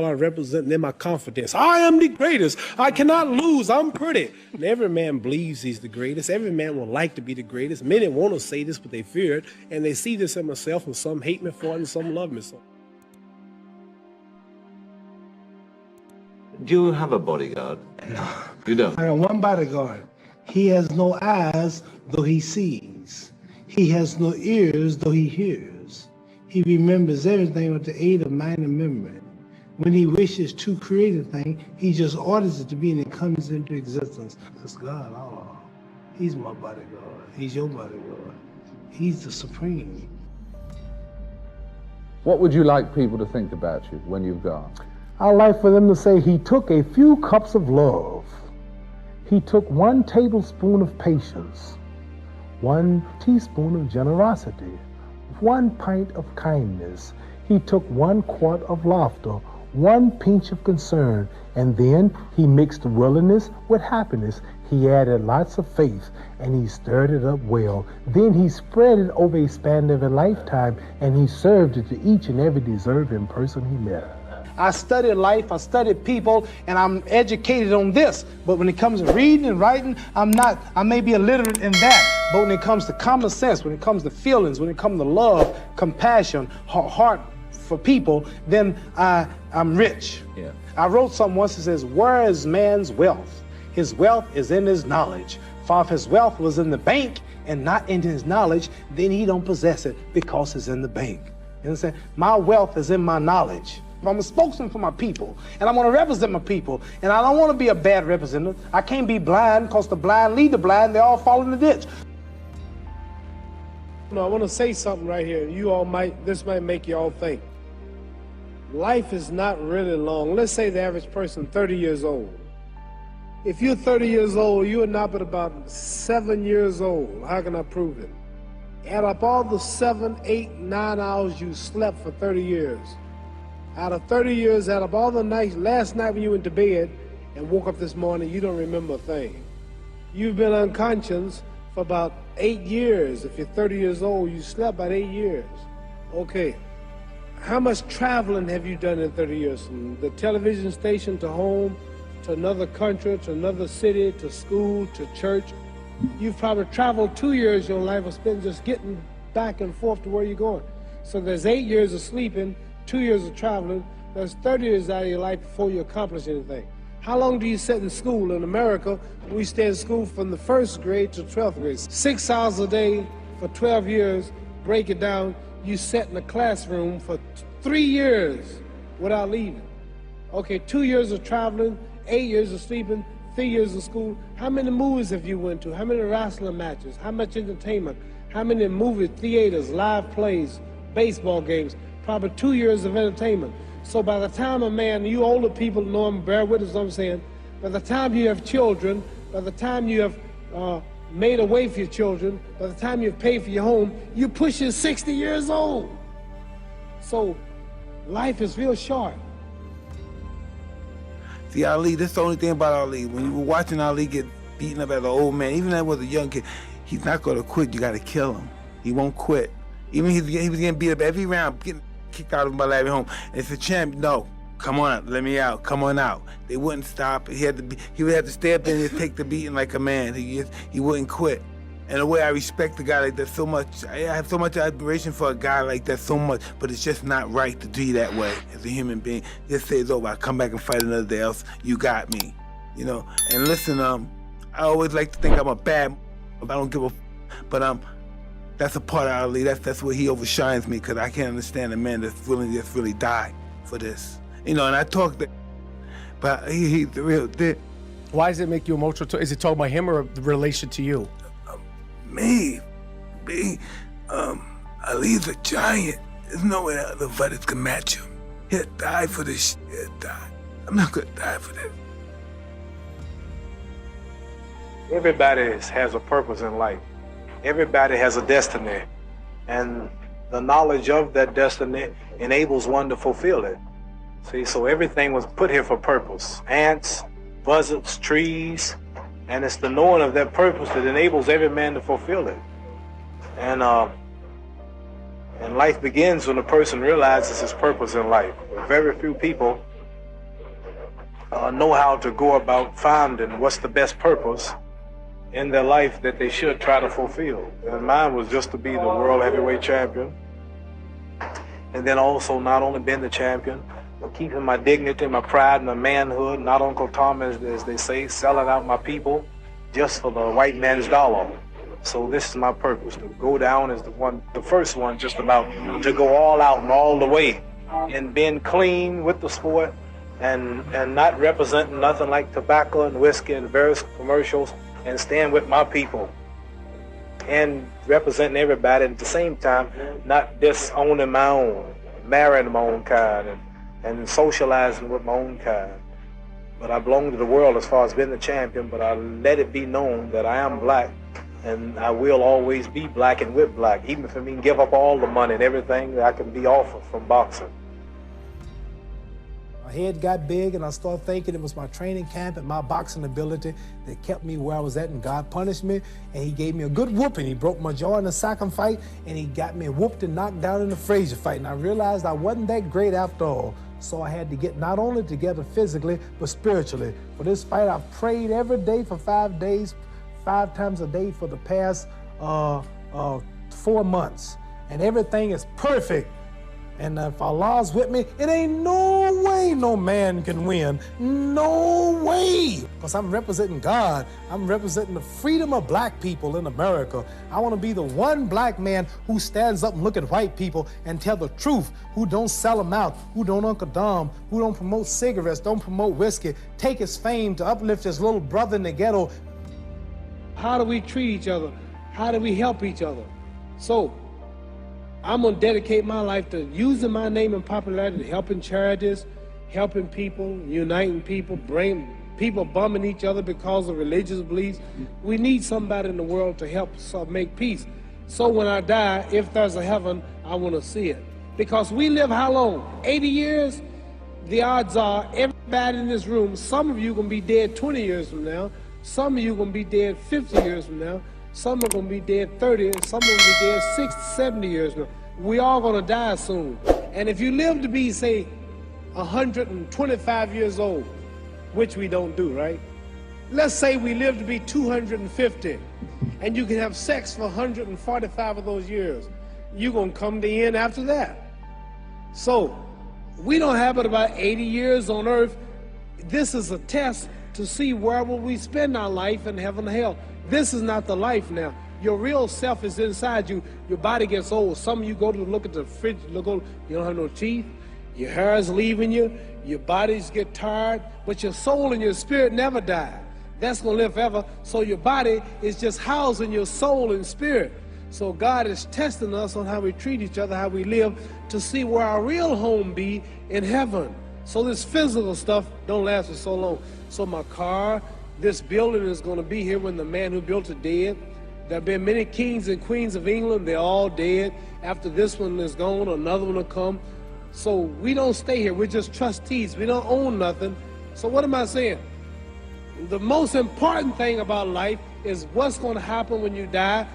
I represent, then my confidence. I am the greatest. I cannot lose. I'm pretty. And every man believes he's the greatest. Every man would like to be the greatest. Many want to say this, but they fear it. And they see this in myself, and some hate me for it, and some love me for it. Do you have a bodyguard? No. You don't? I got one bodyguard. He has no eyes, though he sees. He has no ears, though he hears. He remembers everything with the aid of mind and memory. When he wishes to create a thing, he just orders it to be, and it comes into existence. That's God. Oh, he's my bodyguard. He's your bodyguard. He's the supreme. What would you like people to think about you when you've gone? I'd like for them to say he took a few cups of love. He took 1 tablespoon of patience, 1 teaspoon of generosity, 1 pint of kindness. He took 1 quart of laughter, 1 pinch of concern, and then he mixed willingness with happiness. He added lots of faith, and he stirred it up well. Then he spread it over a span of a lifetime, and he served it to each and every deserving person he met. I studied life, I studied people, and I'm educated on this. But when it comes to reading and writing, I'm not. I may be illiterate in that. But when it comes to common sense, when it comes to feelings, when it comes to love, compassion, heart for people, then I'm rich. Yeah. I wrote something once that says, where is man's wealth? His wealth is in his knowledge. For if his wealth was in the bank and not in his knowledge, then he don't possess it because it's in the bank. You understand? My wealth is in my knowledge. I'm a spokesman for my people, and I want to represent my people, and I don't want to be a bad representative. I can't be blind, because the blind lead the blind, they all fall in the ditch. No, I want to say something right here. This might make you all think. Life is not really long. Let's say the average person, 30 years old. If you're 30 years old, you are not but about 7 years old. How can I prove it? Add up all the 7, 8, 9 hours you slept for 30 years. Out of 30 years, out of all the nights, last night when you went to bed and woke up this morning, you don't remember a thing. You've been unconscious for about 8 years. If you're 30 years old, you slept about 8 years. Okay, how much traveling have you done in 30 years? From the television station to home, to another country, to another city, to school, to church. You've probably traveled 2 years of your life or spent just getting back and forth to where you're going. So there's 8 years of sleeping, 2 years of traveling. There's 30 years out of your life before you accomplish anything. How long do you sit in school? In America, we stay in school from the 1st grade to 12th grade. 6 hours a day for 12 years. Break it down, you sat in a classroom for 3 years without leaving. Okay, 2 years of traveling, 8 years of sleeping, 3 years of school. How many movies have you went to? How many wrestling matches? How much entertainment? How many movie theaters, live plays, baseball games? Probably 2 years of entertainment. So by the time a man, you older people know him, bear with us what I'm saying, by the time you have children, by the time you have made a way for your children, by the time you've paid for your home, you're pushing 60 years old. So life is real short. See, Ali, that's the only thing about Ali. When you were watching Ali get beaten up as an old man, even if that was a young kid, he's not going to quit. You got to kill him. He won't quit. Even he was getting beat up every round, getting kicked out of my lab at home. And it's a champ. No, come on, let me out. Come on out. They wouldn't stop. He would have to stay up there and just take the beating like a man. He wouldn't quit. And the way I respect a guy like that so much, I have so much admiration for a guy like that so much, but it's just not right to be that way as a human being. Just say it's over. I come back and fight another day else. You got me, you know. And listen, I always like to think I'm a bad. I don't give a, but that's a part of Ali. That's where he overshines me, because I can't understand a man that's willing to just really die for this, you know. And I talk that, but he's the real. Why does it make you emotional? Is it talking about him or the relation to you? Me, Ali's a giant. There's no way other fighters can match him. He'll die for this shit. He'll die. I'm not gonna die for this. Everybody has a purpose in life. Everybody has a destiny. And the knowledge of that destiny enables one to fulfill it. See, so everything was put here for purpose. Ants, buzzards, trees, and it's the knowing of that purpose that enables every man to fulfill it. And life begins when a person realizes his purpose in life. Very few people know how to go about finding what's the best purpose in their life that they should try to fulfill. And mine was just to be the world heavyweight champion. And then also not only being the champion, but keeping my dignity, my pride, and my manhood, not Uncle Tom, as they say, selling out my people just for the white man's dollar. So this is my purpose, to go down as the first one, just about to go all out and all the way, and being clean with the sport, and not representing nothing like tobacco and whiskey and various commercials, and stand with my people and representing everybody, and at the same time not disowning my own, marrying my own kind, and socializing with my own kind. But I belong to the world as far as being the champion, but I let it be known that I am black, and I will always be black and with black, even if I mean give up all the money and everything that I can be offered from boxing. My head got big, and I started thinking it was my training camp and my boxing ability that kept me where I was at, and God punished me, and he gave me a good whooping. He broke my jaw in the second fight, and he got me whooped and knocked down in the Frazier fight, and I realized I wasn't that great after all. So I had to get not only together physically, but spiritually. For this fight, I've prayed every day for 5 days, 5 times a day for the past 4 months, and everything is perfect. And if Allah's with me, it ain't no way no man can win. No way. Because I'm representing God. I'm representing the freedom of black people in America. I want to be the one black man who stands up and look at white people and tell the truth, who don't sell them out, who don't Uncle Dom, who don't promote cigarettes, don't promote whiskey, take his fame to uplift his little brother in the ghetto. How do we treat each other? How do we help each other? So, I'm going to dedicate my life to using my name and popularity, helping charities, helping people, uniting people, bringing people bumming each other because of religious beliefs. We need somebody in the world to help us make peace. So when I die, if there's a heaven, I want to see it. Because we live how long? 80 years? The odds are everybody in this room, some of you are going to be dead 20 years from now, some of you are going to be dead 50 years from now, some are going to be dead 30, and some are going to be dead 60, 70 years now. We all going to die soon. And if you live to be, say, 125 years old, which we don't do, right? Let's say we live to be 250, and you can have sex for 145 of those years. You're going to come to the end after that. So, we don't have but about 80 years on earth. This is a test to see where will we spend our life in heaven or hell. This is not the life now. Your real self is inside you. Your body gets old. Some of you go to look at the fridge, you don't have no teeth. Your hair is leaving you. Your bodies get tired. But your soul and your spirit never die. That's going to live forever. So your body is just housing your soul and spirit. So God is testing us on how we treat each other, how we live, to see where our real home be in heaven. So this physical stuff don't last for so long. So my car, this building is going to be here when the man who built it dead. There have been many kings and queens of England. They're all dead. After this one is gone, another one will come. So we don't stay here. We're just trustees. We don't own nothing. So what am I saying? The most important thing about life is what's going to happen when you die.